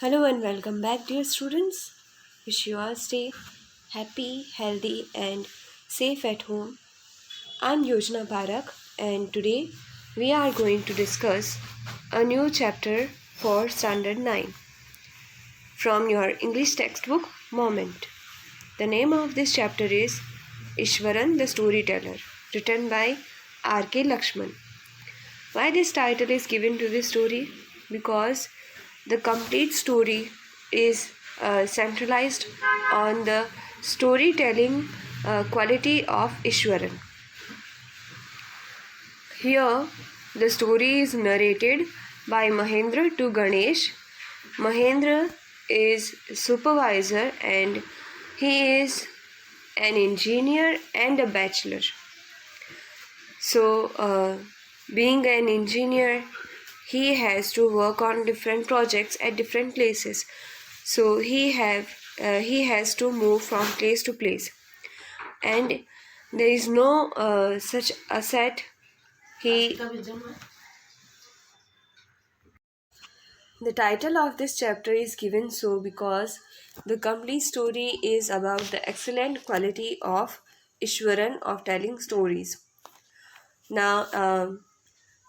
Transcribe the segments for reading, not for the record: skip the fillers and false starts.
Hello and welcome back, dear students. Wish you all stay happy, healthy, and safe at home. I'm Yojana Parak, and today we are going to discuss a new chapter for Standard 9 from your English textbook Moment. The name of this chapter is Ishwaran the Storyteller, written by R.K. Lakshman. Why this title is given to this story? Because the complete story is centralized on the storytelling quality of Ishwaran. Here, the story is narrated by Mahendra to Ganesh. Mahendra is supervisor and he is an engineer and a bachelor. So, being an engineer, he has to work on different projects at different places. So he has to move from place to place, and there is no such asset. The title of this chapter is given so because the complete story is about the excellent quality of Ishwaran of telling stories. Now,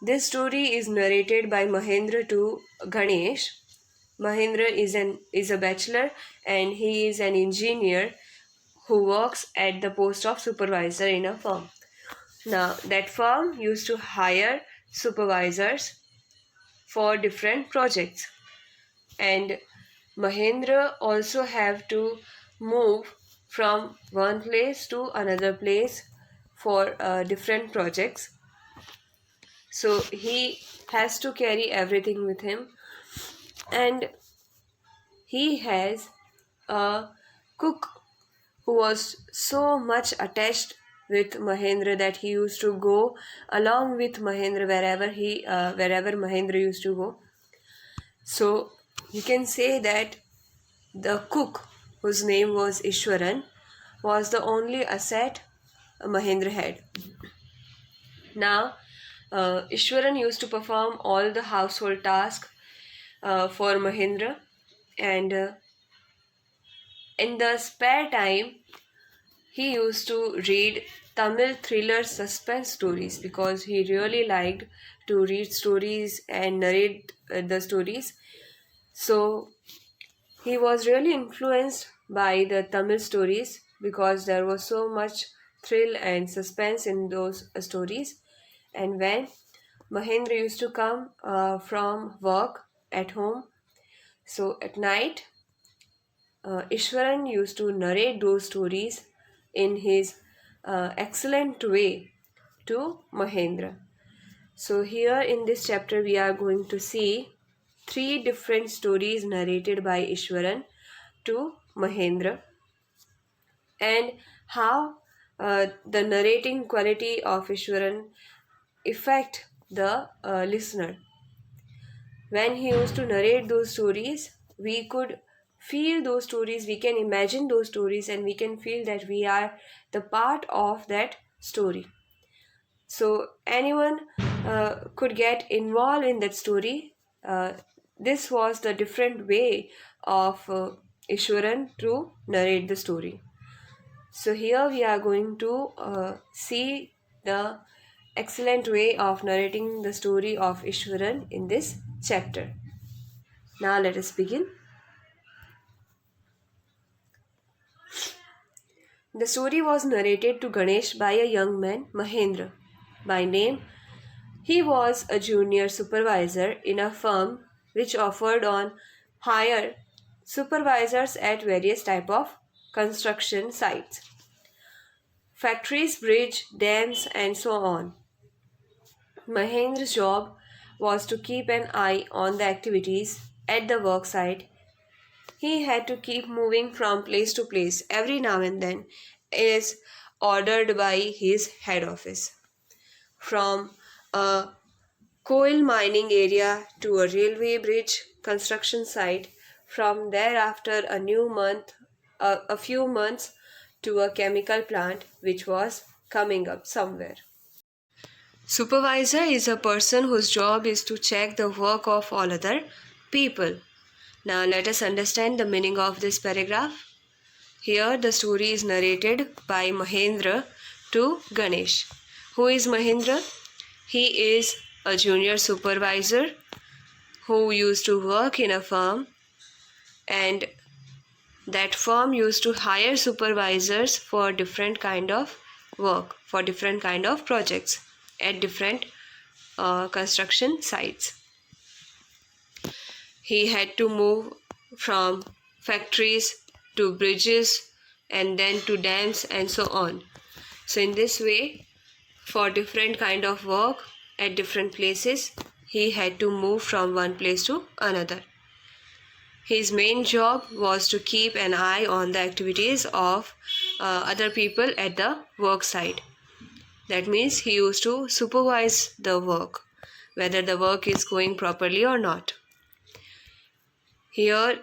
this story is narrated by Mahendra to Ganesh. Mahendra is a bachelor and he is an engineer who works at the post of supervisor in a firm. Now, that firm used to hire supervisors for different projects, and Mahendra also have to move from one place to another place for different projects. So he has to carry everything with him, and he has a cook who was so much attached with Mahendra that he used to go along with Mahendra wherever Mahendra used to go. So you can say that the cook, whose name was Ishwaran, was the only asset Mahendra had. Now, Ishwaran used to perform all the household tasks for Mahendra, and in the spare time, he used to read Tamil thriller suspense stories because he really liked to read stories and narrate the stories. So he was really influenced by the Tamil stories because there was so much thrill and suspense in those stories. And when Mahendra used to come from work at home, so at night, Ishwaran used to narrate those stories in his excellent way to Mahendra. So, here in this chapter, we are going to see three different stories narrated by Ishwaran to Mahendra, and how the narrating quality of Ishwaran affect the listener. When he used to narrate those stories, we could feel those stories, we can imagine those stories, and we can feel that we are the part of that story. So anyone could get involved in that story. This was the different way of Ishwaran to narrate the story. So here we are going to see the excellent way of narrating the story of Ishwaran in this chapter. Now let us begin. The story was narrated to Ganesh by a young man, Mahendra, by name. He was a junior supervisor in a firm which offered on hire supervisors at various type of construction sites, factories, bridge, dams, and so on. Mahendra's job was to keep an eye on the activities at the work site. He had to keep moving from place to place every now and then, as ordered by his head office. From a coal mining area to a railway bridge construction site, from there after a few months to a chemical plant which was coming up somewhere. Supervisor is a person whose job is to check the work of all other people. Now let us understand the meaning of this paragraph. Here the story is narrated by Mahendra to Ganesh. Who is Mahendra? He is a junior supervisor who used to work in a firm, and that firm used to hire supervisors for different kind of work, for different kind of projects at different construction sites. He had to move from factories to bridges and then to dams and so on. So in this way, for different kind of work at different places, he had to move from one place to another. His main job was to keep an eye on the activities of other people at the work site. That means he used to supervise the work, whether the work is going properly or not. Here,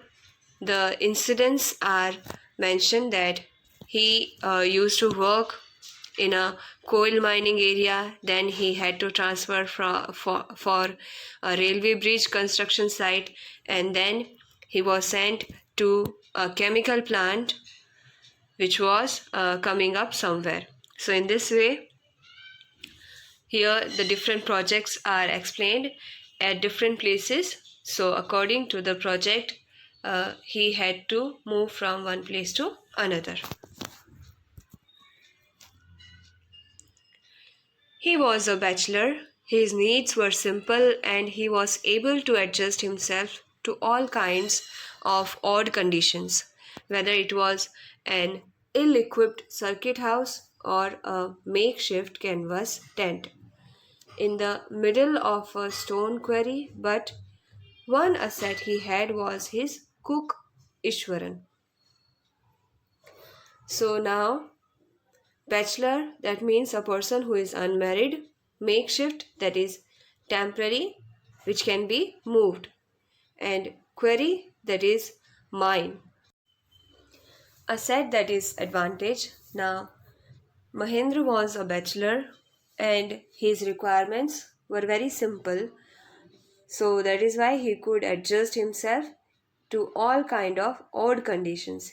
the incidents are mentioned that he used to work in a coal mining area, then he had to transfer for a railway bridge construction site, and then he was sent to a chemical plant which was coming up somewhere. So in this way, here the different projects are explained at different places. So according to the project, he had to move from one place to another. He was a bachelor, his needs were simple, and he was able to adjust himself to all kinds of odd conditions, whether it was an ill equipped circuit house or a makeshift canvas tent in the middle of a stone quarry. But one asset he had was his cook, Ishwaran. So now, bachelor, that means a person who is unmarried. Makeshift, that is temporary, which can be moved. And quarry, that is mine. Asset, that is advantage. Now, Mahendra was a bachelor and his requirements were very simple. So that is why he could adjust himself to all kind of odd conditions.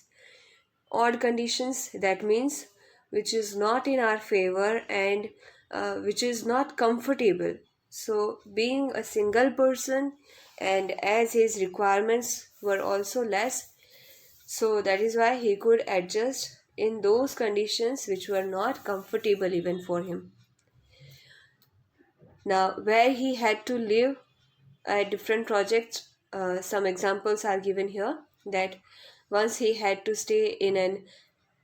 Odd conditions, that means which is not in our favor and which is not comfortable. So being a single person, and as his requirements were also less, so that is why he could adjust in those conditions which were not comfortable even for him. Now where he had to live at different projects, some examples are given here, that once he had to stay in an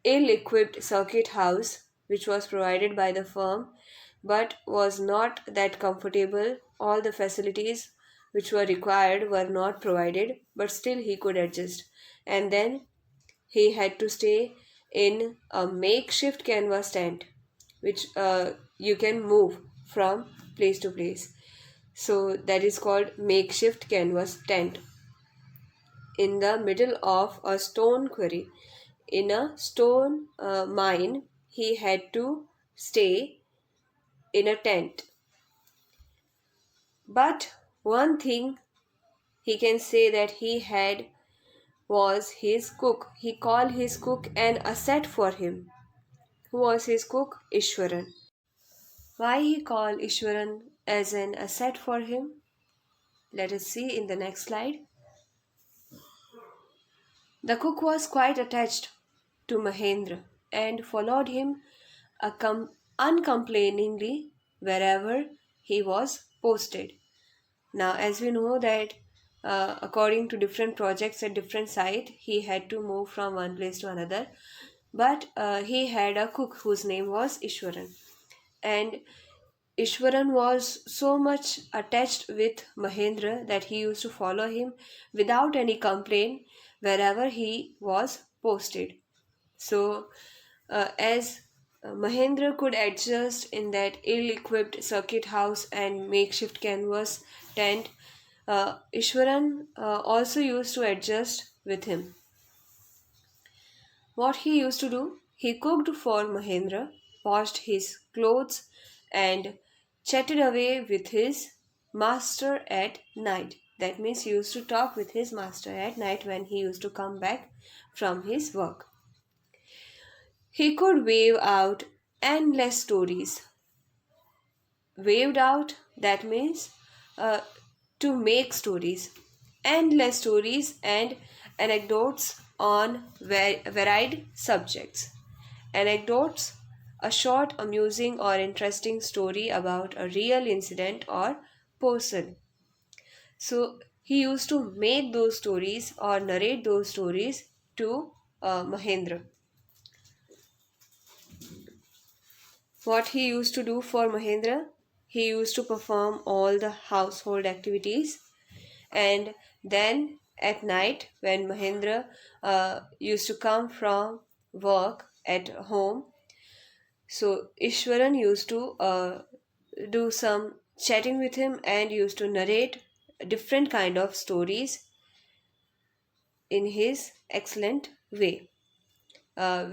ill-equipped circuit house which was provided by the firm but was not that comfortable. All the facilities which were required were not provided, but still he could adjust. And then he had to stay in a makeshift canvas tent which you can move from place to place. So that is called makeshift canvas tent in the middle of a stone quarry. In a stone mine, he had to stay in a tent. But one thing he can say that he had was his cook. He called his cook an asset for him. Who was his cook? Ishwaran. Why he called Ishwaran as an asset for him? Let us see in the next slide. The cook was quite attached to Mahendra and followed him uncomplainingly wherever he was posted. Now, as we know that according to different projects at different site, he had to move from one place to another. But he had a cook whose name was Ishwaran. And Ishwaran was so much attached with Mahendra that he used to follow him without any complaint wherever he was posted. So, as Mahendra could adjust in that ill equipped circuit house and makeshift canvas tent, Ishwaran also used to adjust with him. What he used to do, he cooked for Mahendra, washed his clothes, and chatted away with his master at night. That means he used to talk with his master at night when he used to come back from his work. He could wave out endless stories. Waved out, that means uh, to make stories. Endless stories and anecdotes on varied subjects. Anecdotes, a short, amusing, or interesting story about a real incident or person. So he used to make those stories or narrate those stories to Mahendra. What he used to do for Mahendra? He used to perform all the household activities, and then at night, when Mahendra used to come from work at home, so Ishwaran used to do some chatting with him and used to narrate different kind of stories in his excellent way,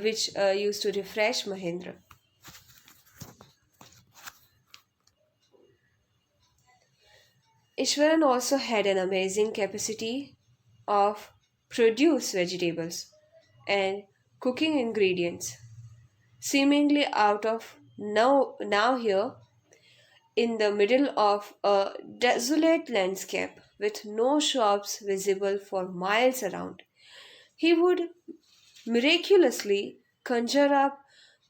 which used to refresh Mahendra. Ishwaran also had an amazing capacity of produce vegetables and cooking ingredients, seemingly out of now here in the middle of a desolate landscape with no shops visible for miles around. He would miraculously conjure up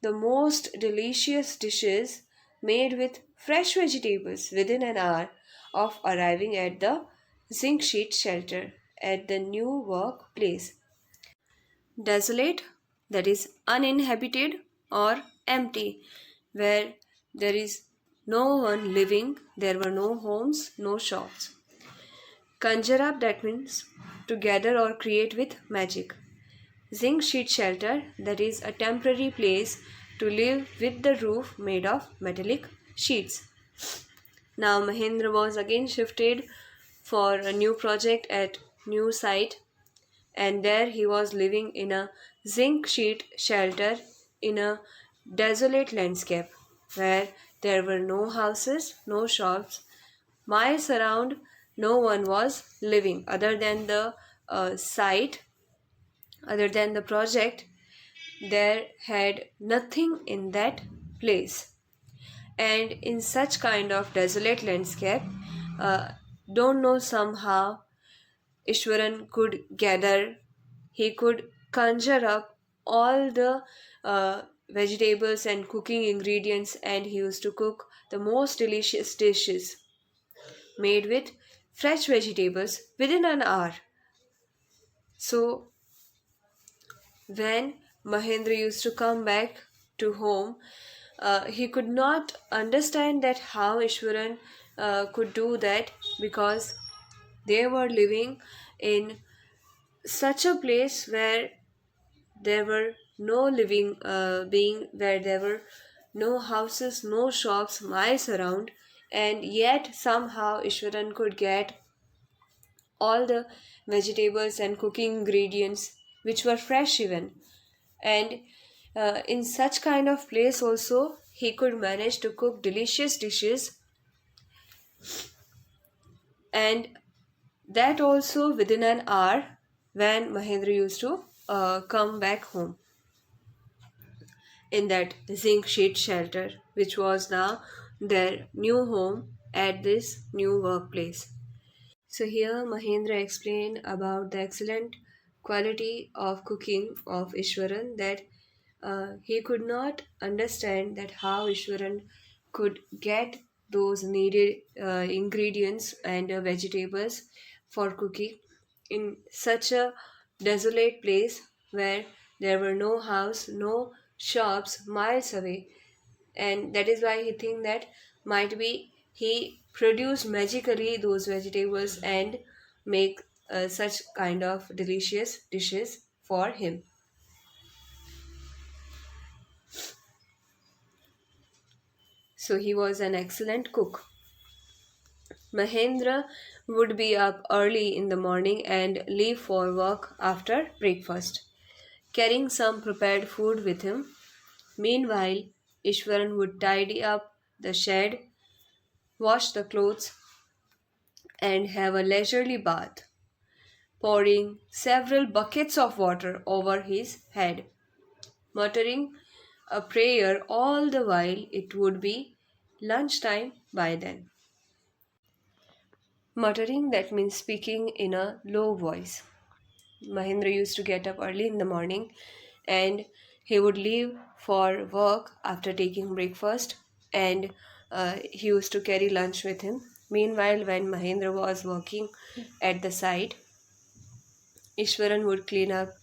the most delicious dishes made with fresh vegetables within an hour of arriving at the zinc sheet shelter at the new workplace. Desolate, that is uninhabited or empty, where there is no one living, there were no homes, no shops. Conjure up, that means to gather or create with magic. Zinc sheet shelter, that is a temporary place to live with the roof made of metallic sheets. Now Mahendra was again shifted for a new project at new site, and there he was living in a zinc sheet shelter in a desolate landscape where there were no houses, no shops, miles around no one was living other than the site, other than the project. There had nothing in that place. And in such kind of desolate landscape, uh, don't know somehow Ishwaran could gather, he could conjure up all the vegetables and cooking ingredients, and he used to cook the most delicious dishes made with fresh vegetables within an hour. So when Mahendra used to come back to home, he could not understand that how Ishwaran could do that, because they were living in such a place where there were no living being, where there were no houses, no shops miles around, and yet somehow Ishwaran could get all the vegetables and cooking ingredients which were fresh even. And in such kind of place also he could manage to cook delicious dishes, and that also within an hour when Mahendra used to come back home in that zinc sheet shelter, which was now their new home at this new workplace. So here Mahendra explained about the excellent quality of cooking of Ishwaran, that he could not understand that how Ishwaran could get those needed ingredients and vegetables for cooking in such a desolate place where there were no house, no shops miles away, and that is why he think that might be he produce magically those vegetables and make such kind of delicious dishes for him. So he was an excellent cook. Mahendra would be up early in the morning and leave for work after breakfast, carrying some prepared food with him. Meanwhile, Ishwaran would tidy up the shed, wash the clothes, and have a leisurely bath, pouring several buckets of water over his head, muttering a prayer all the while. It would be lunchtime by then. Muttering, that means speaking in a low voice. Mahendra used to get up early in the morning and he would leave for work after taking breakfast, and he used to carry lunch with him. Meanwhile, when Mahendra was working at the site, Ishwaran would clean up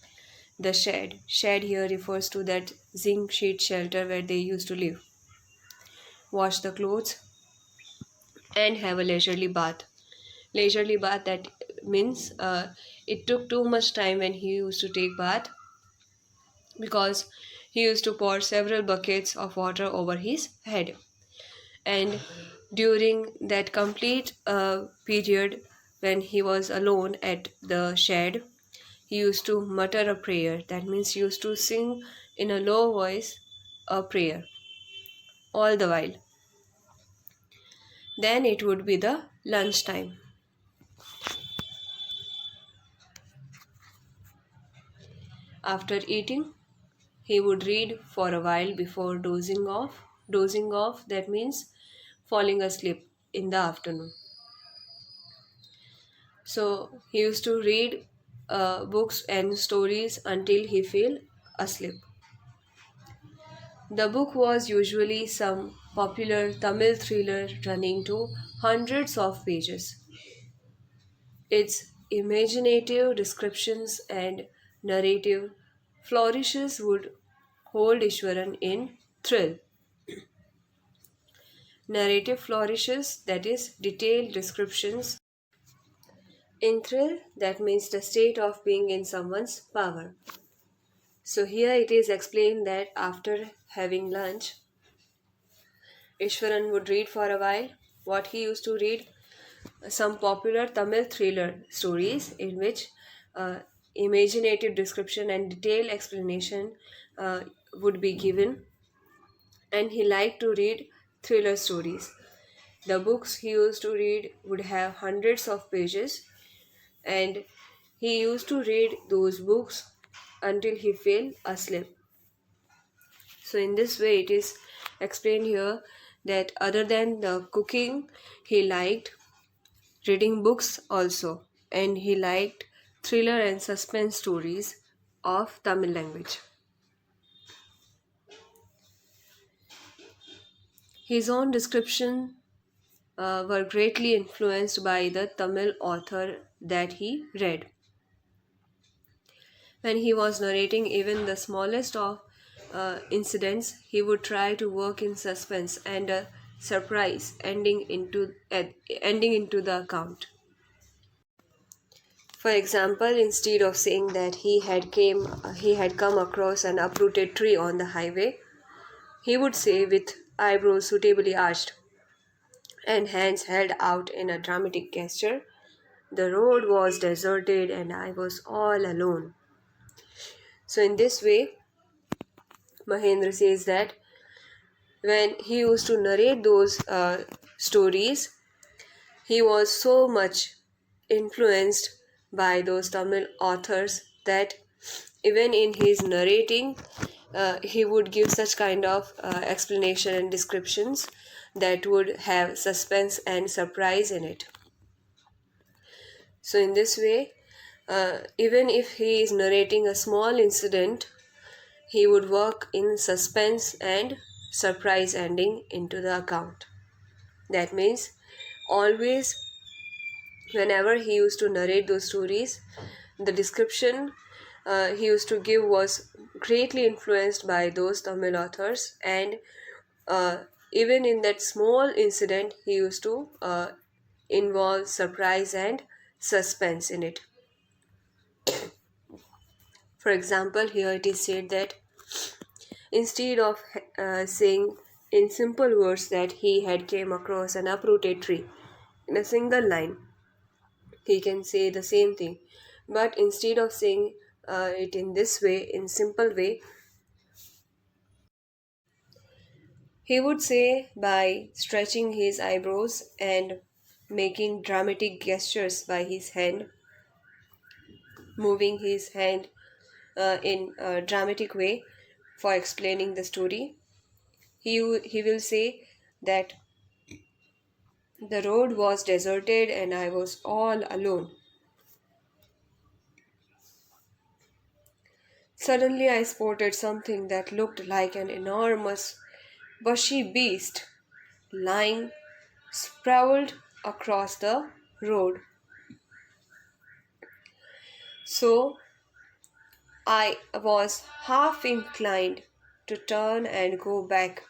the shed. Shed here refers to that zinc sheet shelter where they used to live. Wash the clothes and have a leisurely bath. Leisurely bath, that means it took too much time when he used to take bath, because he used to pour several buckets of water over his head. And during that complete period when he was alone at the shed, he used to mutter a prayer. That means he used to sing in a low voice a prayer all the while. Then it would be the lunchtime. After eating, he would read for a while before dozing off. Dozing off, that means falling asleep in the afternoon. So he used to read books and stories until he fell asleep. The book was usually some popular Tamil thriller running to hundreds of pages. Its imaginative descriptions and narrative flourishes would hold Ishwaran in thrill. Narrative flourishes, that is, detailed descriptions. In thrill, that means the state of being in someone's power. So here it is explained that after having lunch, Ishwaran would read for a while. What he used to read? Some popular Tamil thriller stories in which uh, imaginative description and detailed explanation would be given, and he liked to read thriller stories. The books he used to read would have hundreds of pages, and he used to read those books until he fell asleep. So, in this way, it is explained here that other than the cooking, he liked reading books also, and he liked thriller and suspense stories of Tamil language. His own description were greatly influenced by the Tamil author that he read. When he was narrating even the smallest of incidents, he would try to work in suspense and a surprise ending into the account. For example, instead of saying that he had come across an uprooted tree on the highway, he would say with eyebrows suitably arched and hands held out in a dramatic gesture, "The road was deserted and I was all alone." So in this way, Mahendra says that when he used to narrate those stories, he was so much influenced by those Tamil authors that even in his narrating, he would give such kind of explanation and descriptions that would have suspense and surprise in it. So, in this way, even if he is narrating a small incident, he would work in suspense and surprise ending into the account. That means always, whenever he used to narrate those stories, the description he used to give was greatly influenced by those Tamil authors, and uh, even in that small incident, he used to involve surprise and suspense in it. For example, here it is said that instead of saying in simple words that he had came across an uprooted tree in a single line, he can say the same thing. But instead of saying it in this way, in simple way, he would say by stretching his eyebrows and making dramatic gestures by his hand, moving his hand in a dramatic way for explaining the story. He will say that the road was deserted and I was all alone. Suddenly, I spotted something that looked like an enormous, bushy beast lying sprawled across the road. So I was half inclined to turn and go back,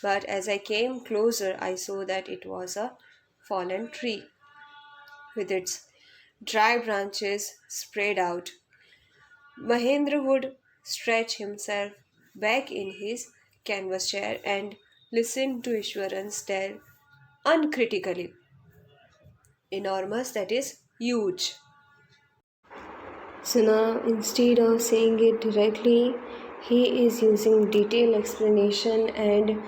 but as I came closer, I saw that it was a fallen tree with its dry branches spread out. Mahendra would stretch himself back in his canvas chair and listen to Ishwaran's tale uncritically. Enormous, that is, huge. So now instead of saying it directly, he is using detailed explanation and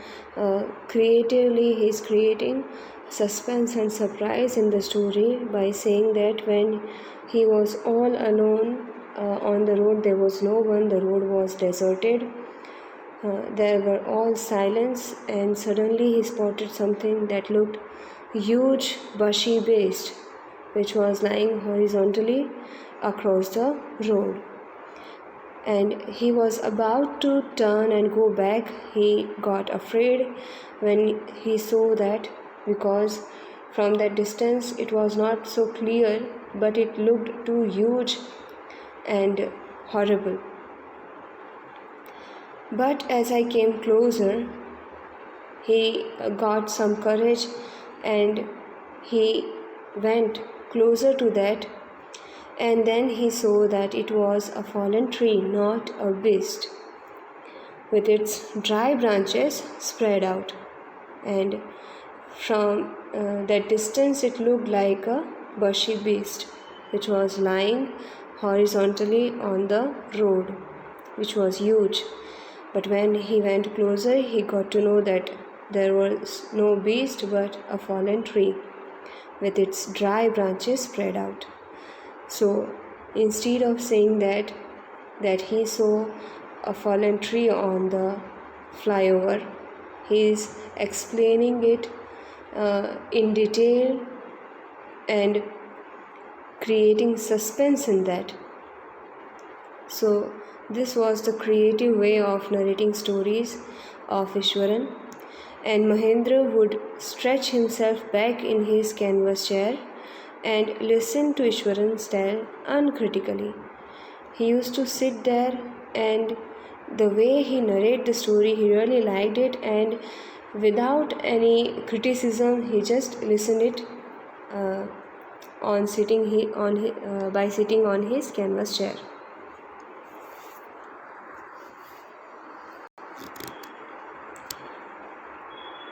creatively he is creating suspense and surprise in the story by saying that when he was all alone on the road, there was no one, the road was deserted. There were all silence, and suddenly he spotted something that looked huge, bushy beast, which was lying horizontally across the road. And he was about to turn and go back. He got afraid when he saw that, because from that distance it was not so clear, but it looked too huge and horrible. But as I came closer, he got some courage and he went closer to that, and then he saw that it was a fallen tree, not a beast, with its dry branches spread out. And from that distance, it looked like a bushy beast which was lying horizontally on the road, which was huge. But when he went closer, he got to know that there was no beast but a fallen tree with its dry branches spread out. So instead of saying that he saw a fallen tree on the flyover, he is explaining it in detail and creating suspense in that. So this was the creative way of narrating stories of Ishwaran, and Mahendra would stretch himself back in his canvas chair and listen to Ishwaran's tale uncritically. He used to sit there, and the way he narrated the story, he really liked it, and without any criticism, he just listened it by sitting on his canvas chair.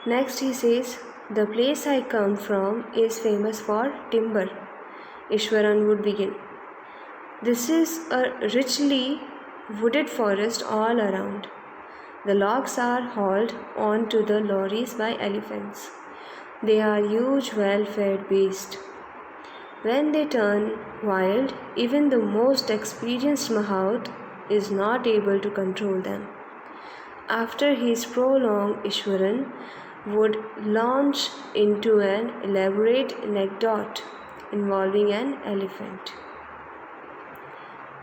Next he says, the place I come from is famous for timber. Ishwaran would begin. This is a richly wooded forest all around. The logs are hauled onto the lorries by elephants. They are huge, well-fed beasts. When they turn wild, even the most experienced mahout is not able to control them. After his prolonged, Ishwaran would launch into an elaborate anecdote involving an elephant.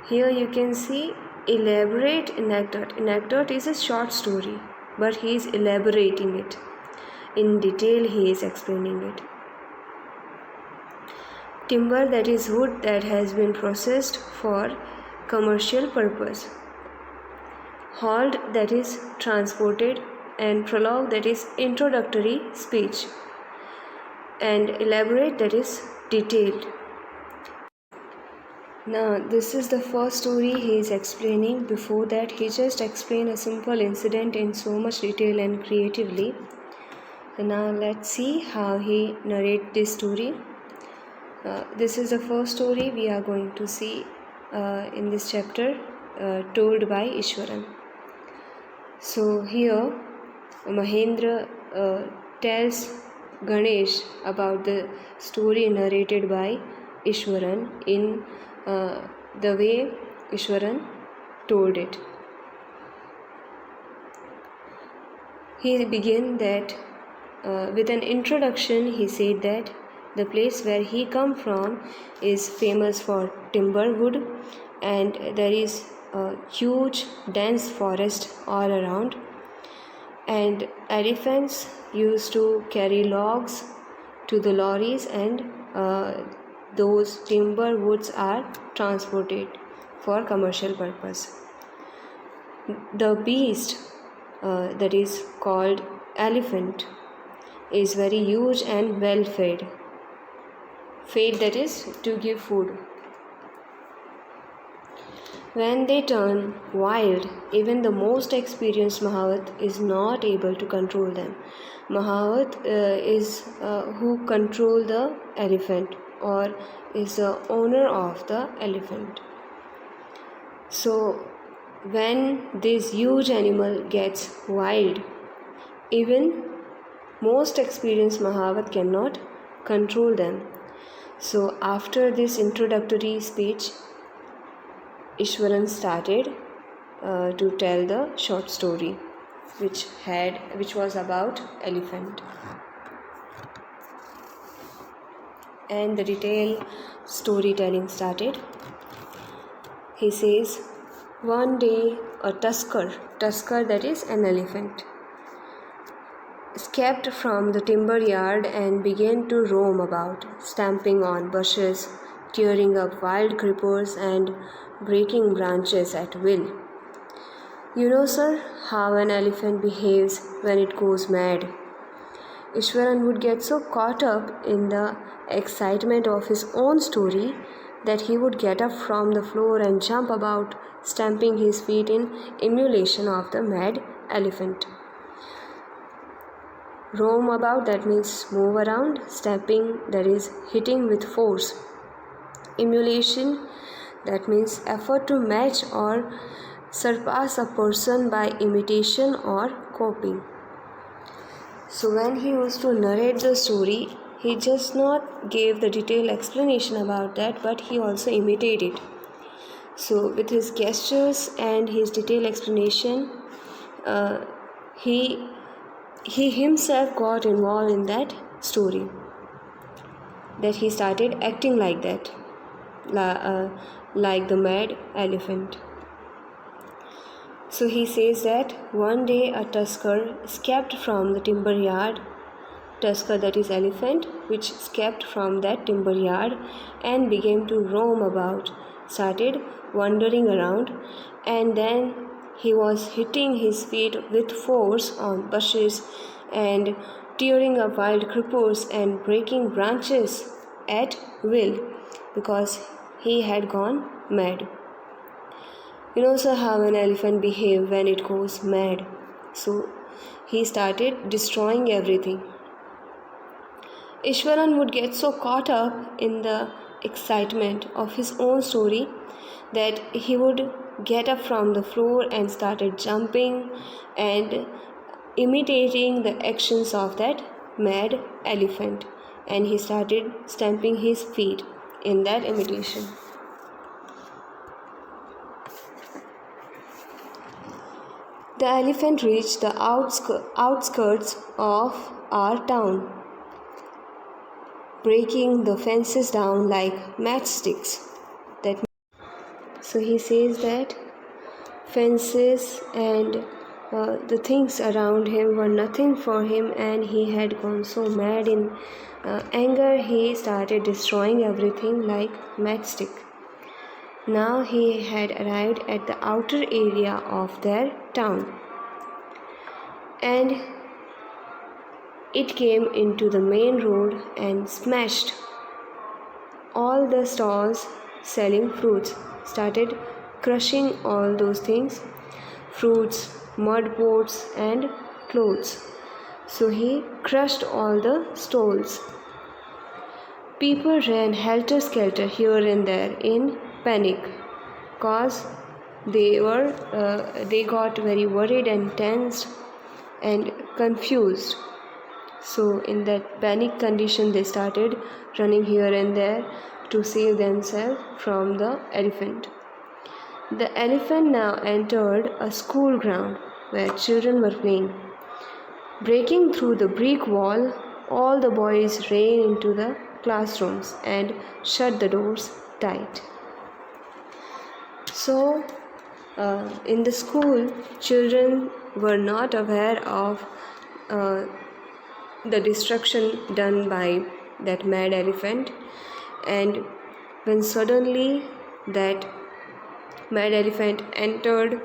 Here you can see elaborate anecdote. Anecdote is a short story, but he is elaborating it. In detail, he is explaining it. Timber, that is wood that has been processed for commercial purpose. Hauled, that is transported, and prologue, that is introductory speech, and elaborate, that is detailed. Now this is the first story he is explaining. Before that, he just explained a simple incident in so much detail and creatively. So now let's see how he narrates this story. This is the first story we are going to see in this chapter, told by Ishwaran. So here Mahendra tells Ganesh about the story narrated by Ishwaran in the way Ishwaran told it. He began that with an introduction. He said that the place where he come from is famous for timber wood, and there is a huge dense forest all around, and elephants used to carry logs to the lorries, and those timber woods are transported for commercial purpose. The beast that is called elephant is very huge and well fed. Fed, that is to give food. When they turn wild, even the most experienced Mahavat is not able to control them. Mahavat is who control the elephant, or is the owner of the elephant. So when this huge animal gets wild, even most experienced Mahavat cannot control them. So after this introductory speech, Ishwaran started to tell the short story which was about elephant. And the detailed storytelling started. He says, one day a tusker that is an elephant, escaped from the timber yard and began to roam about, stamping on bushes, tearing up wild creepers and breaking branches at will. You know, sir, how an elephant behaves when it goes mad. Ishwaran would get so caught up in the excitement of his own story that he would get up from the floor and jump about, stamping his feet in emulation of the mad elephant. Roam about, that means move around. Stamping, that is hitting with force. Emulation, that means effort to match or surpass a person by imitation or copying. So when he used to narrate the story, he just not gave the detailed explanation about that, but he also imitated. So with his gestures and his detailed explanation, he himself got involved in that story, that he started acting like that, like the mad elephant. So he says that one day a tusker escaped from the timber yard, tusker that is elephant, which escaped from that timber yard and began to roam about, started wandering around, and then he was hitting his feet with force on bushes and tearing up wild creepers and breaking branches at will, because he had gone mad. You know, sir, how an elephant behaves when it goes mad. So he started destroying everything. Ishwaran would get so caught up in the excitement of his own story that he would get up from the floor and started jumping and imitating the actions of that mad elephant, and he started stamping his feet in that imitation. The elephant reached the outskirts of our town, breaking the fences down like matchsticks. So he says that fences and the things around him were nothing for him, and he had gone so mad in anger. He started destroying everything like matchstick. Now he had arrived at the outer area of their town, and it came into the main road and smashed all the stalls selling fruits, started crushing all those things, fruits, mud pots and clothes. So he crushed all the stalls. People ran helter-skelter here and there in panic, cause they got very worried and tensed and confused. So in that panic condition, they started running here and there to save themselves from the elephant. The elephant now entered a school ground where children were playing. Breaking through the brick wall, all the boys ran into the classrooms and shut the doors tight. So, in the school, children were not aware of the destruction done by that mad elephant, and when suddenly that mad elephant entered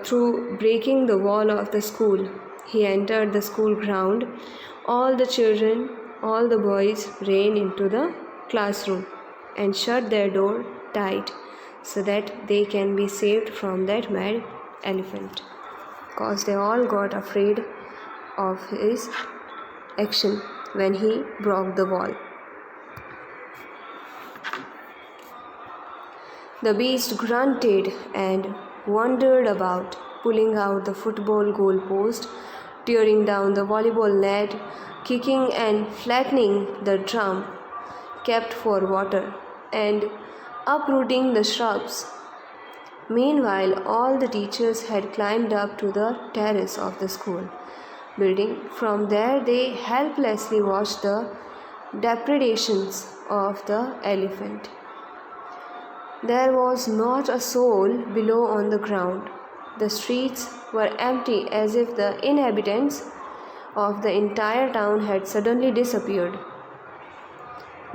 through breaking the wall of the school, he entered the school ground. All the children, all the boys ran into the classroom and shut their door tight so that they can be saved from that mad elephant, because they all got afraid of his action when he broke the wall. The beast grunted and wandered about, pulling out the football goal post, tearing down the volleyball net, kicking and flattening the drum kept for water, and uprooting the shrubs. Meanwhile, all the teachers had climbed up to the terrace of the school building. From there, they helplessly watched the depredations of the elephant. There was not a soul below on the ground. The streets were empty, as if the inhabitants of the entire town had suddenly disappeared.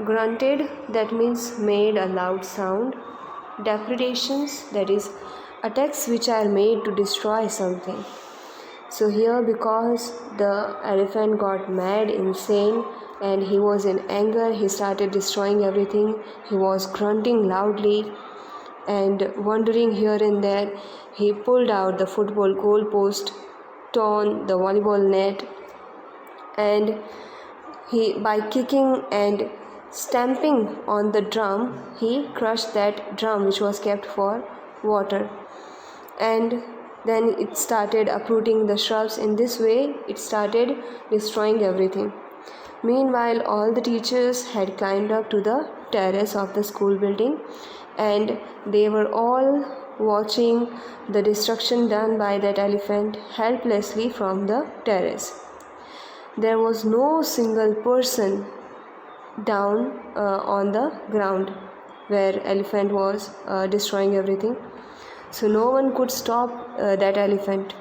Grunted, that means made a loud sound. Depredations, that is attacks which are made to destroy something. So here, because the elephant got mad, insane, and he was in anger, he started destroying everything. He was grunting loudly and wandering here and there. He pulled out the football goal post, torn the volleyball net, and by kicking and stamping on the drum, he crushed that drum which was kept for water. And then it started uprooting the shrubs. In this way, it started destroying everything. Meanwhile, all the teachers had climbed up to the terrace of the school building, and they were all watching the destruction done by that elephant helplessly from the terrace. There was no single person down on the ground where elephant was destroying everything. So no one could stop that elephant.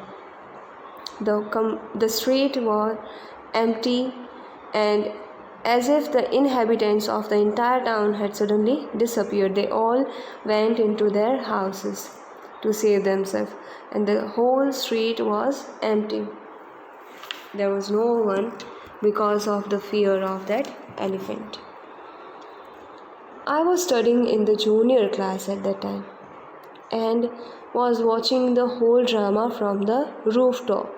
The street was empty, and as if the inhabitants of the entire town had suddenly disappeared. They all went into their houses to save themselves, and the whole street was empty. There was no one because of the fear of that elephant. I was studying in the junior class at that time and was watching the whole drama from the rooftop.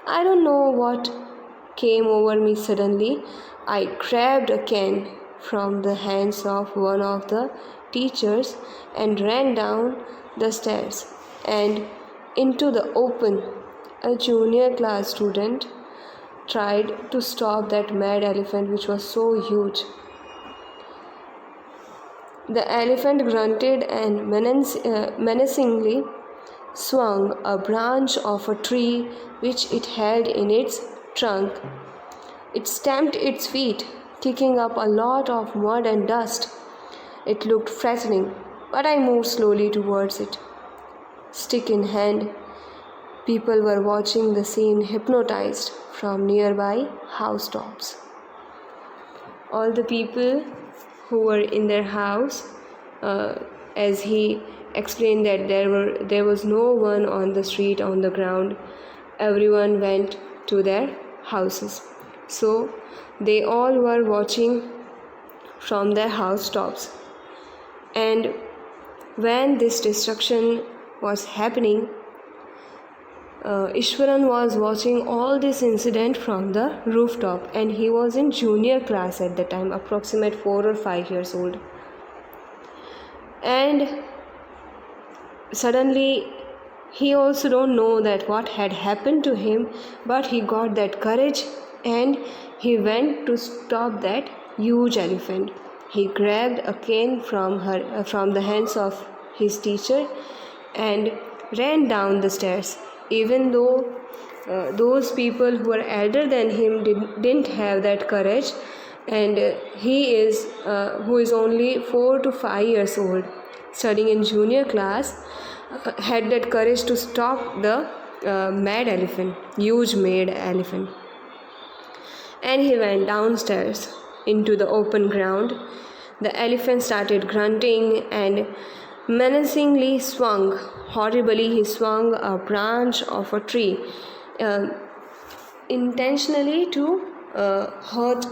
I don't know what came over me suddenly. I grabbed a can from the hands of one of the teachers and ran down the stairs and into the open. A junior class student tried to stop that mad elephant, which was so huge. The elephant grunted and menacingly swung a branch of a tree which it held in its trunk. It stamped its feet, kicking up a lot of mud and dust. It looked threatening, but I moved slowly towards it. Stick in hand, people were watching the scene hypnotized from nearby housetops. All the people who were in their house, as he explained that there was no one on the street, on the ground, everyone went to their houses. So they all were watching from their housetops. And when this destruction was happening, Ishwaran was watching all this incident from the rooftop, and he was in junior class at the time, approximate 4 or 5 years old. And suddenly he also don't know that what had happened to him, but he got that courage and he went to stop that huge elephant. He grabbed a cane from the hands of his teacher and ran down the stairs. Even though those people who were elder than him didn't have that courage, and he is who is only 4 to 5 years old, studying in junior class, had that courage to stop the huge mad elephant. And he went downstairs into the open ground. The elephant started grunting and menacingly swung. Horribly, he swung a branch of a tree, intentionally to hurt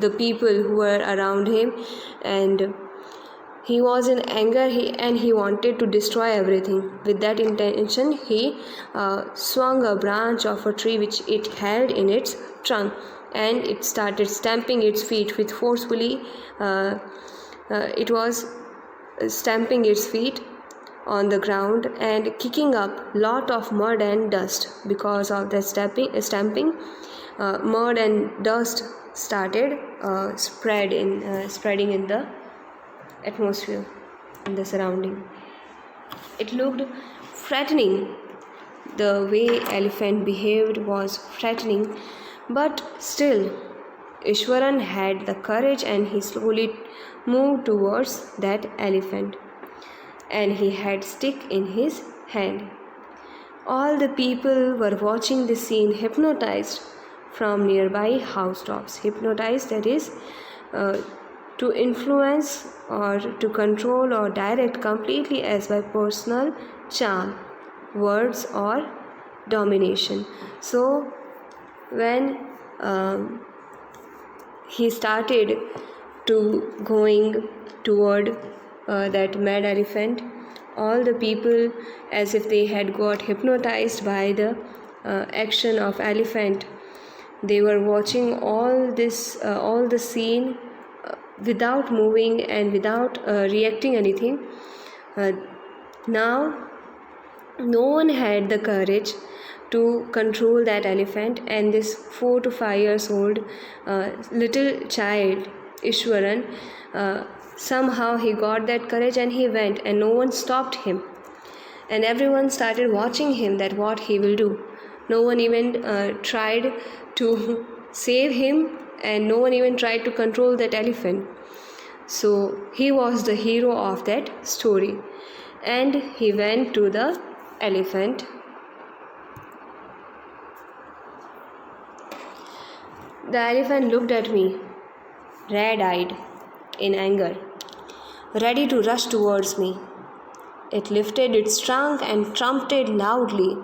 the people who were around him, and he was in anger and he wanted to destroy everything. With that intention, he swung a branch of a tree which it held in its trunk, and it started stamping its feet with forcefully. It was stamping its feet on the ground and kicking up lot of mud and dust. Because of that stamping, mud and dust started spreading in the atmosphere, in the surrounding. It looked frightening. The way elephant behaved was frightening, but still Ishwaran had the courage, and he slowly moved towards that elephant, and he had stick in his hand. All the people were watching the scene, hypnotized from nearby housetops. Hypnotized, that is, to influence or to control or direct completely as by personal charm, words, or domination. So when he started to going toward that mad elephant, all the people, as if they had got hypnotized by the action of elephant, they were watching all the scene without moving and without reacting anything. Now no one had the courage to control that elephant, and this 4 to 5 years old little child Ishwaran, somehow he got that courage and he went, and no one stopped him, and everyone started watching him, that what he will do. No one even tried to save him, and no one even tried to control that elephant. So he was the hero of that story, and he went to the elephant. The elephant looked at me, red-eyed, in anger, ready to rush towards me. It lifted its trunk and trumpeted loudly.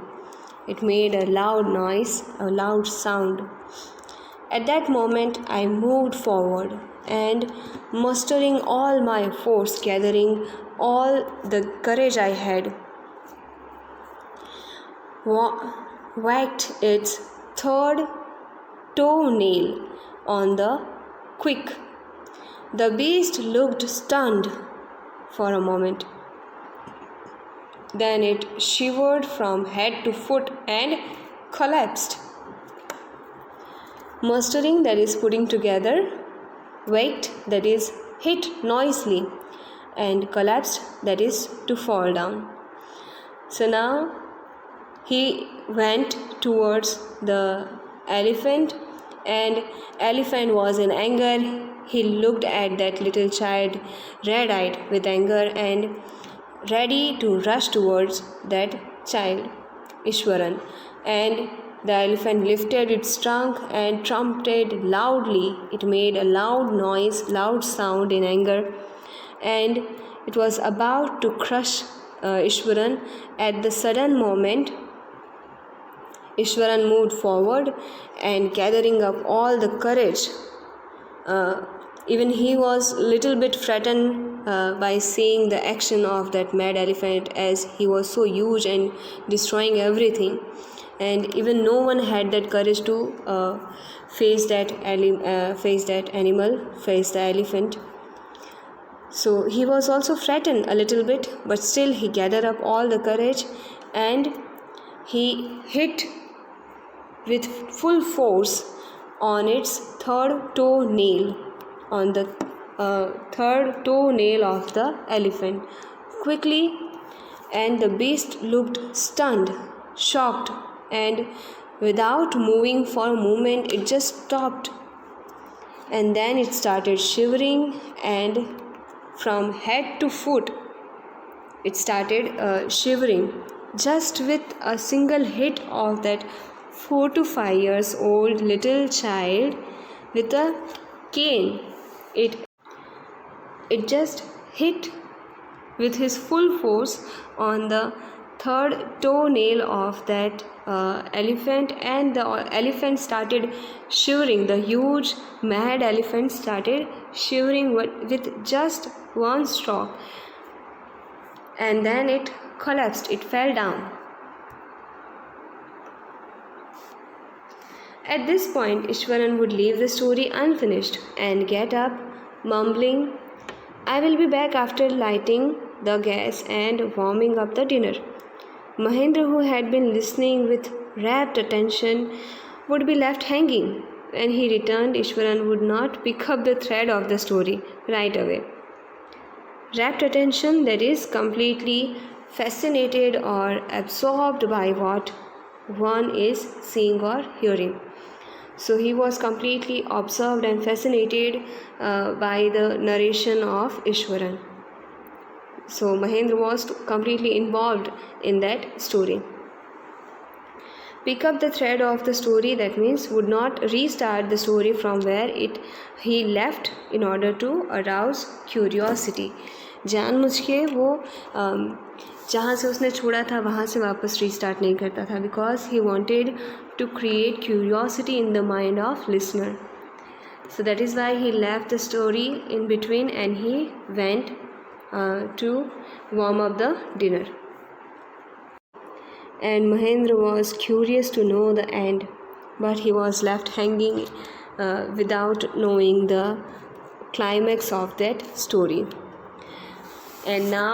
It made a loud noise, a loud sound. At that moment, I moved forward, and mustering all my force, gathering all the courage I had, whacked its third toenail on the quick. The beast looked stunned for a moment. Then it shivered from head to foot and collapsed. Mustering, that is putting together, waked, that is hit noisily, and collapsed, that is to fall down. So now he went towards the elephant, and elephant was in anger. He looked at that little child, red-eyed with anger, and ready to rush towards that child, Ishwaran. And the elephant lifted its trunk and trumpeted loudly. It made a loud noise, loud sound in anger, and it was about to crush Ishwaran. At the sudden moment, Ishwaran moved forward and gathering up all the courage. Even he was little bit frightened by seeing the action of that mad elephant, as he was so huge and destroying everything, and even no one had that courage to face that animal, face the elephant. So he was also frightened a little bit, but still he gathered up all the courage, and he hit with full force on its third toenail, on the third toenail of the elephant. Quickly, and the beast looked stunned, shocked, and without moving for a moment, it just stopped. And then it started shivering, and from head to foot, it started shivering. Just with a single hit of that 4 to 5 years old little child with a cane, it just hit with his full force on the third toenail of that elephant, and the elephant started shivering. The huge mad elephant started shivering with just one stroke, and then it collapsed, it fell down. At this point, Ishwaran would leave the story unfinished and get up, mumbling, "I will be back after lighting the gas and warming up the dinner." Mahendra, who had been listening with rapt attention, would be left hanging. When he returned, Ishwaran would not pick up the thread of the story right away. Rapt attention, that is, completely fascinated or absorbed by what one is seeing or hearing. So he was completely absorbed and fascinated by the narration of Ishwaran. So Mahendra was completely involved in that story. Pick up the thread of the story, that means would not restart the story from where he left in order to arouse curiosity. जानबूझ के वो जहाँ से उसने छोड़ा था वहाँ से वापस रीस्टार्ट नहीं करता था, because he wanted to create curiosity in the mind of listener. So that is why he left the story in between and he went to warm up the dinner. And Mahendra was curious to know the end, but he was left hanging without knowing the climax of that story. And now,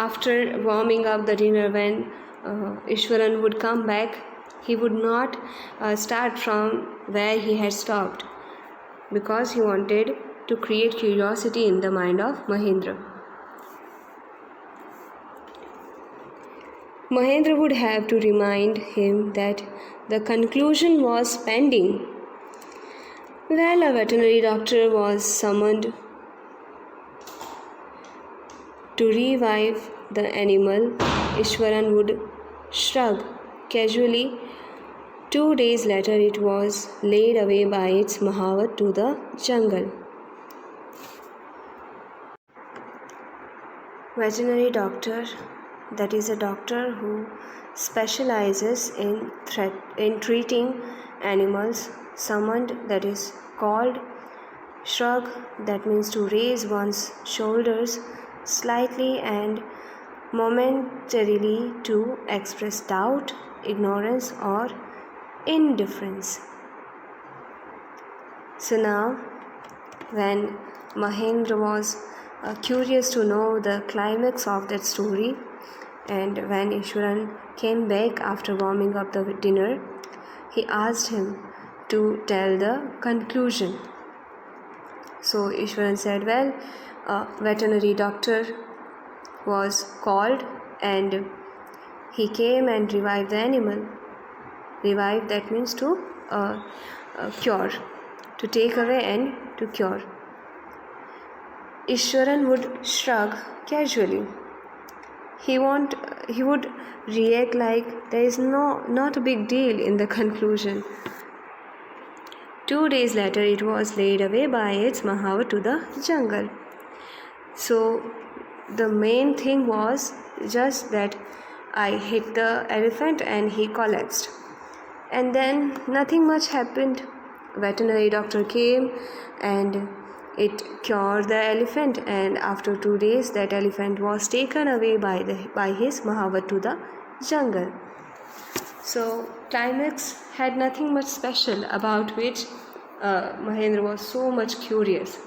after warming up the dinner, when Ishwaran would come back, he would not start from where he had stopped, because he wanted to create curiosity in the mind of Mahendra. Mahendra would have to remind him that the conclusion was pending. Well, a veterinary doctor was summoned to revive the animal. Ishwaran would shrug casually. 2 days later, it was laid away by its mahavat to the jungle. Veterinary doctor, that is a doctor who specializes in treating animals, summoned, that is called. Shrug, that means to raise one's shoulders slightly and momentarily to express doubt, ignorance, or indifference. So now, when Mahendra was curious to know the climax of that story, and when Ishwaran came back after warming up the dinner, he asked him to tell the conclusion. So Ishwaran said, well, a veterinary doctor was called and he came and revived the animal. Revive, that means to cure, to take away and to cure. Ishwaran would shrug casually. He would react like there is not a big deal in the conclusion. 2 days later, it was laid away by its mahavat to the jungle. So the main thing was just that I hit the elephant and he collapsed. And then nothing much happened. Veterinary doctor came and it cured the elephant, and after 2 days that elephant was taken away by his mahavat to the jungle. So climax had nothing much special about which Mahendra was so much curious.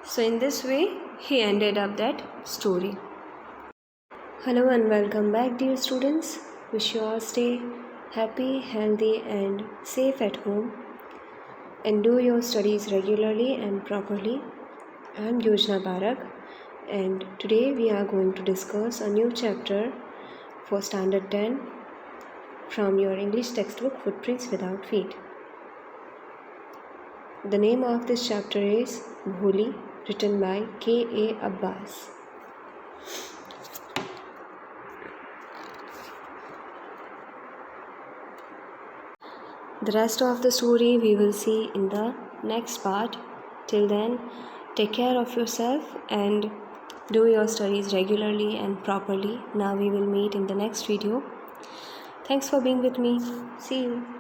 So in this way he ended up that story. Hello and welcome back, dear students. Wish you all stay happy, healthy, and safe at home, and do your studies regularly and properly. I'm Yojna Barak, and today we are going to discuss a new chapter for Standard 10 from your English textbook Footprints Without Feet. The name of this chapter is Bholi, written by K.A. Abbas. The rest of the story we will see in the next part. Till then, take care of yourself and do your studies regularly and properly. Now we will meet in the next video. Thanks for being with me. See you.